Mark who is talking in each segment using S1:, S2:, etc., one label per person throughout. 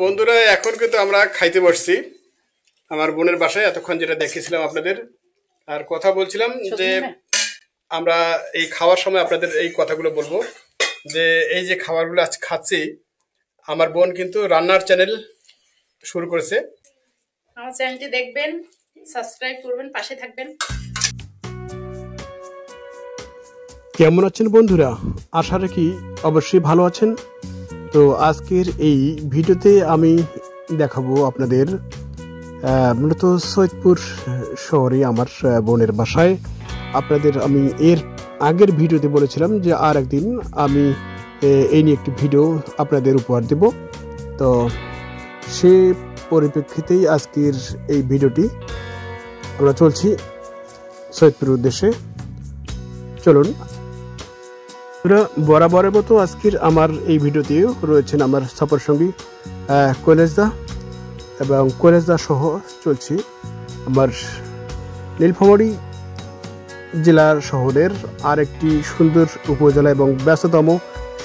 S1: বন্ধুরা এখন কিন্তু আমরা খাইতে বসছি আমার বোনের বাসায়। এতক্ষণ যেটা দেখেছিলাম আপনাদের আর কথা বলছিলাম যে আমরা এই খাওয়ার সময় আপনাদের এই কথাগুলো বলবো যে এই যে খাবারগুলো আজ খাচ্ছি, আমার বোন কিন্তু রান্নার চ্যানেল শুরু করেছে।
S2: আমার চ্যানেলটি দেখবেন, সাবস্ক্রাইব করবেন, পাশে থাকবেন।
S1: কেমন আছেন বন্ধুরা? আশা রাখি অবশ্যই ভালো আছেন। তো আজকের এই ভিডিওতে আমি দেখাবো আপনাদের মূলত সৈয়দপুর শহরে আমার বোনের বাসায়। আপনাদের আমি এর আগের ভিডিওতে বলেছিলাম যে আর একদিন আমি এই নিয়ে একটি ভিডিও আপনাদের উপহার দেব। তো সে পরিপ্রেক্ষিতেই আজকের এই ভিডিওটি আমরা চলছি সৈয়দপুরের উদ্দেশ্যে। চলুন, বরাবরের মতো আজকের আমার এই ভিডিওতেও রয়েছেন আমার সফর সঙ্গী কৈলাসদা, এবং কৈলাসদা সহ চলছি আমার নীলফামারী জেলার শহরের আরেকটি সুন্দর উপজেলা এবং ব্যস্ততম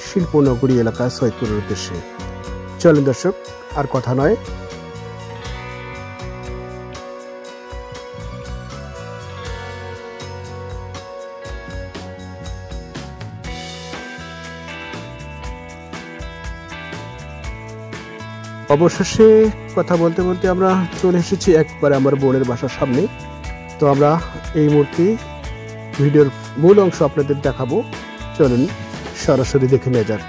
S1: শিল্পনগরী এলাকা সৈয়দপুরের উদ্দেশ্যে। চলুন দর্শক, আর কথা নয়, অবশেষে কথা বলতে বলতে আমরা চলে এসেছি একবারে আমার বোনের বাসার সামনে। তো আমরা এই মুহূর্তে ভিডিওর মূল অংশ আপনাদের দেখাবো। চলুন সরাসরি দেখে নেওয়া যাক।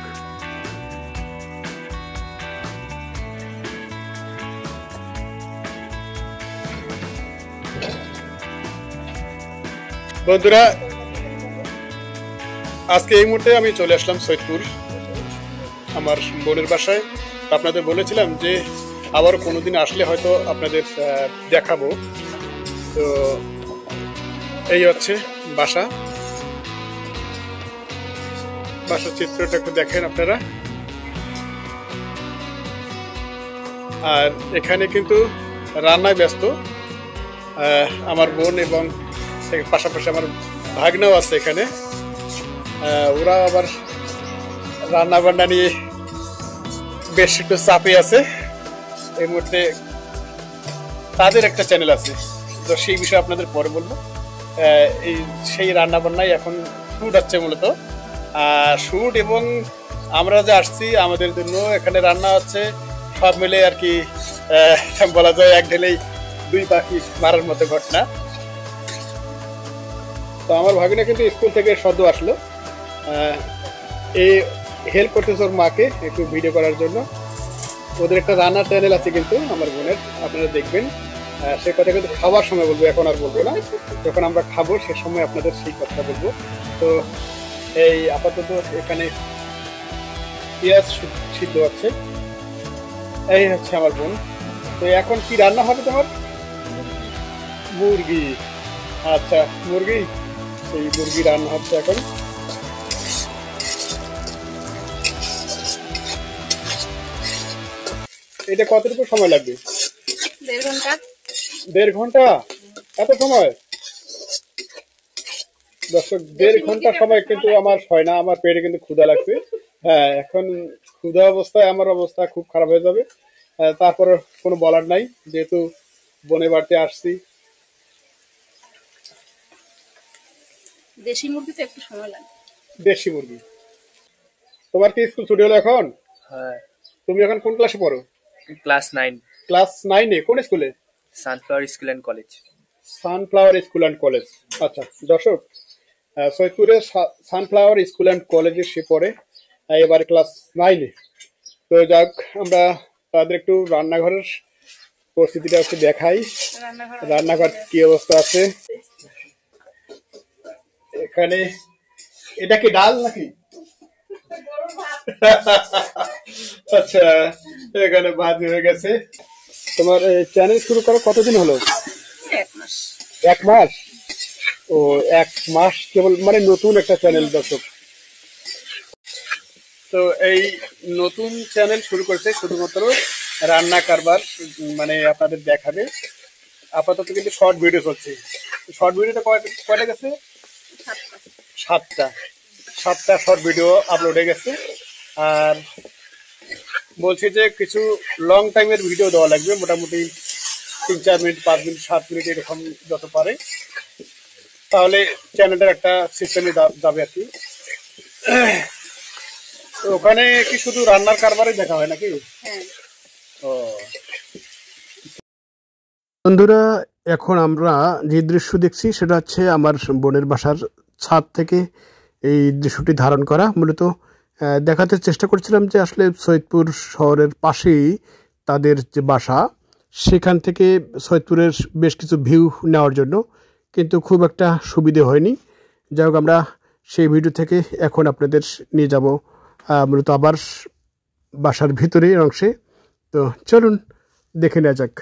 S1: বন্ধুরা, আজকে এই মুহূর্তে আমি চলে আসলাম সৈয়দপুর আমার বোনের বাসায়। আপনাদের বলেছিলাম যে আবার কোনোদিন আসলে হয়তো আপনাদের দেখাবো। তো এই হচ্ছে বাসার চিত্রটা একটু দেখেন আপনারা। আর এখানে কিন্তু রান্নায় ব্যস্ত আমার বোন, এবং পাশাপাশি আমার ভাগ্নাও আছে এখানে। ওরা আবার রান্না বান্না নিয়ে বেশ একটু চাপে আছে এই মুহূর্তে। তাদের একটা চ্যানেল আছে, তো সেই বিষয়ে আপনাদের পরে বলবো। এই সেই রান্না বান্নাই এখন শুট হচ্ছে মূলত, শুট, এবং আমরা যে আসছি আমাদের জন্য এখানে রান্না হচ্ছে। সব মিলে আর কি বলা যায় এক ঢেলেই দুই পাখি মারার মতো ঘটনা। তো আমার ভাগিনা কিন্তু স্কুল থেকে সদ্য আসলো, এই হেল্প করতেছে ওর মাকে একটু ভিডিও করার জন্য। ওদের একটা রান্নার চ্যানেল আছে কিন্তু আমার বোনের, আপনারা দেখবেন। সে কথা কিন্তু খাওয়ার সময় বলবো, এখন আর বলবো না। যখন আমরা খাবো সে সময় আপনাদের সেই কথাটা বলবো। তো এই আপাতত এখানে পেঁয়াজ সিদ্ধ হচ্ছে। এই হচ্ছে আমার বোন। তো এখন কি রান্না হবে তোমার? মুরগি। আচ্ছা, মুরগি, এই মুরগি রান্না হচ্ছে এখন। এটা কতটুকু সময় লাগবে?
S2: 1.5 ঘন্টা।
S1: 1.5 ঘন্টা? এত সময়? দর্শক, 1.5 ঘন্টা সময় কিন্তু আমার হয় না। আমার পেটে কিন্তু ক্ষুধা লাগছে। হ্যাঁ, এখন ক্ষুধা অবস্থায় আমার অবস্থা খুব খারাপ হয়ে যাবে। তারপর কোনো বলার নাই, যেহেতু বোনের বাড়িতে আসছি।
S2: দেশি মুরগিতে একটু সময় লাগে।
S1: দেশি মুরগি। তোমার কি স্কুল ছুটি হলো এখন?
S3: হ্যাঁ।
S1: তুমি এখন কোন ক্লাসে পড়ো?
S3: ক্লাস 9।
S1: ক্লাস 9-এ? কোন স্কুলে?
S3: Sunflower school and college.
S1: Sunflower school and college. আচ্ছা দর্শক, সৈয়দপুরের সানফ্লাওয়ার স্কুল অ্যান্ড কলেজে সে পড়ে, এবারে ক্লাস 9-এ। তো যাক, আমরা তাদের একটু রান্নাঘরের পরিস্থিতিটা একটু দেখাই। রান্নাঘর কি অবস্থা আছে এখানে? এটা কি ডাল নাকি? আচ্ছা, এখানে ভাত হয়ে গেছে। তোমার চ্যানেল শুরু করা কতদিন হলো?
S2: 1 মাস।
S1: 1 মাস? ও, 1 মাস কেবল, মানে নতুন একটা চ্যানেল দর্শক। তো এই নতুন চ্যানেল শুরু করছে শুধুমাত্র রান্না কারবার, মানে আপনাদের দেখাবে। আপাতত কিন্তু শর্ট ভিডিও চলছে। শর্ট ভিডিওটা কয়টা গেছে? 7টা শর্ট ভিডিও আপলোড হয়ে গেছে। আর বলছি যে কিছু লং টাইমের ভিডিও দেওয়া লাগবে, মোটামুটি 3-4 মিনিট, 5 মিনিট, 7 মিনিট এরকম যত পারে, তাহলে চ্যানেলের একটা সিস্টেমে যাবে আর কি। তো ওখানে কি শুধু রান্নার কারবারে দেখা হয় নাকি?
S2: হ্যাঁ।
S1: ও বন্ধুরা, এখন আমরা যে দৃশ্য দেখছি সেটা হচ্ছে আমার বোনের বাসার ছাদ থেকে এই দৃশ্যটি ধারণ করা। মূলত দেখাতে চেষ্টা করছিলাম যে আসলে সৈয়দপুর শহরের পাশেই তাদের যে বাসা, সেখান থেকে সৈয়দপুরের বেশ কিছু ভিউ নেওয়ার জন্য, কিন্তু খুব একটা সুবিধে হয়নি। যাই হোক, আমরা সেই ভিডিও থেকে এখন আপনাদের নিয়ে যাব মূলত আবার বাসার ভিতরের অংশে। তো চলুন দেখে নেওয়া যাক।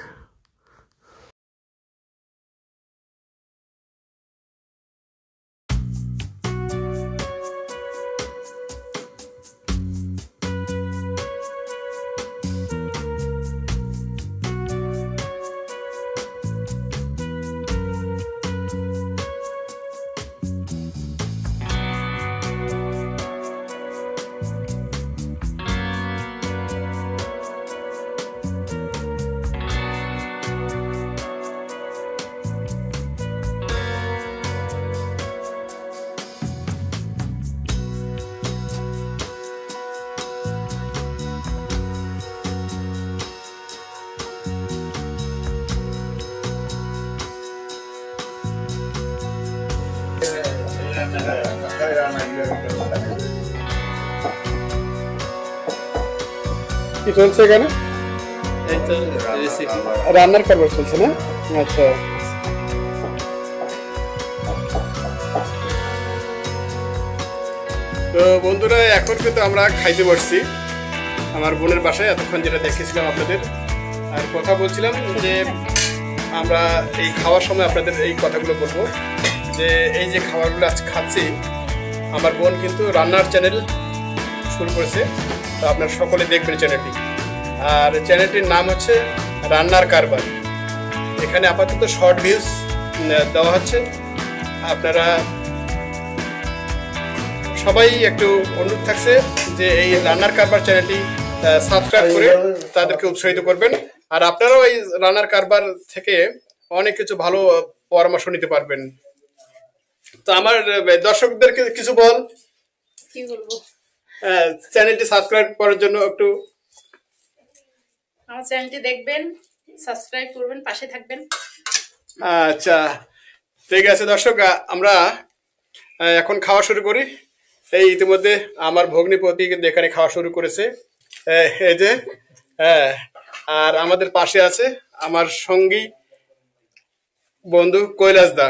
S1: কি চলছে এখানে? রান্নার কারবার চলছে না? আচ্ছা, তো বন্ধুরা এখন কিন্তু আমরা খাইতে বসছি আমার বোনের বাসায়। এতক্ষণ যেটা দেখেছিলাম আপনাদের আর কথা বলছিলাম, যে আমরা এই খাওয়ার সময় আপনাদের এই কথাগুলো বলবো, যে এই যে খাবারগুলো আজ খাচ্ছি, আমার বোন কিন্তু রান্নার চ্যানেল শুরু করেছে। তো আপনারা সকলে দেখবেন চ্যানেলটি, আর চ্যানেলটির নাম হচ্ছে রান্নার কারবার। এখানে আপাতত শর্ট ভিউজ দেওয়া হচ্ছে। আপনারা সবাই একটু অনুরোধ থাকছে যে এই রান্নার কারবার চ্যানেলটি সাবস্ক্রাইব করে তাদেরকে উৎসাহিত করবেন, আর আপনারাও এই রান্নার কারবার থেকে অনেক কিছু ভালো পরামর্শ নিতে পারবেন। তো আমার দর্শকদেরকে কিছু বল।
S2: কি বলবো?
S1: চ্যানেলটি সাবস্ক্রাইব করার জন্য একটু।
S2: আমার চ্যানেলটি দেখবেন, সাবস্ক্রাইব করবেন, পাশে থাকবেন।
S1: আচ্ছা, ঠিক আছে দর্শক, আমরা এখন খাওয়া শুরু করি। এই ইতিমধ্যে আমার ভগ্নিপতি কিন্তু এখানে খাওয়া শুরু করেছে, এই যে। আর আমাদের পাশে আছে আমার সঙ্গী বন্ধু কৈলাস দা।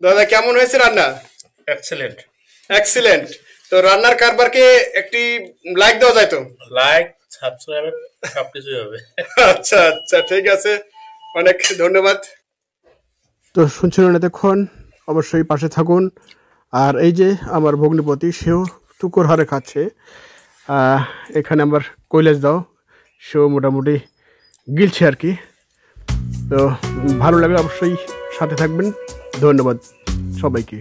S1: দাদা, কেমন হয়েছে রান্না?
S4: এক্সেলেন্ট।
S1: এক্সিলেন্ট। তো রান্নার কারবারকে একটি লাইক দেওয়া যায় তো?
S4: লাইক, সাবস্ক্রাইব সবকিছুই হবে।
S1: আচ্ছা আচ্ছা, ঠিক আছে, অনেক ধন্যবাদ। তো শুনছিলেন এতক্ষণ, অবশ্যই পাশে থাকুন। আর এই যে আমার ভগ্নিপতি, সেও টুকুর হারে খাচ্ছে। এখানে আমার কৈলাস দাও, সেও মোটামুটি গিলছে আর কি। তো ভালো লাগে, অবশ্যই সাথে থাকবেন। ধন্যবাদ সবাইকে।